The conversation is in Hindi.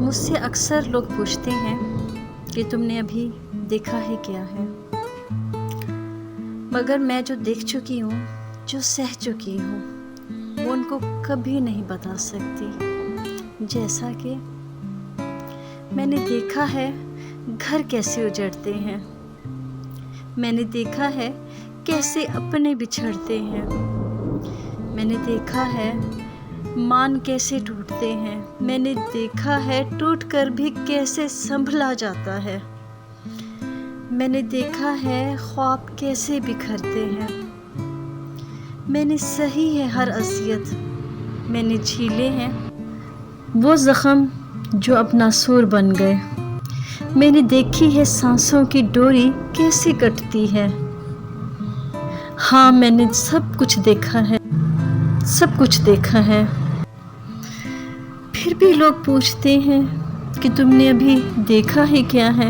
मुझसे अक्सर लोग पूछते हैं कि तुमने अभी देखा है क्या है, मगर मैं जो देख चुकी हूँ, जो सह चुकी हूँ, वो उनको कभी नहीं बता सकती। जैसा कि मैंने देखा है घर कैसे उजड़ते हैं, मैंने देखा है कैसे अपने बिछड़ते हैं, मैंने देखा है मान कैसे टूटते हैं, मैंने देखा है टूटकर भी कैसे संभला जाता है, मैंने देखा है ख्वाब कैसे बिखरते हैं, मैंने सही है हर अज़ियत, मैंने झीले हैं वो ज़ख्म जो अब नासूर बन गए, मैंने देखी है सांसों की डोरी कैसी कटती है। हाँ, मैंने सब कुछ देखा है, सब कुछ देखा है। फिर भी लोग पूछते हैं कि तुमने अभी देखा है क्या है।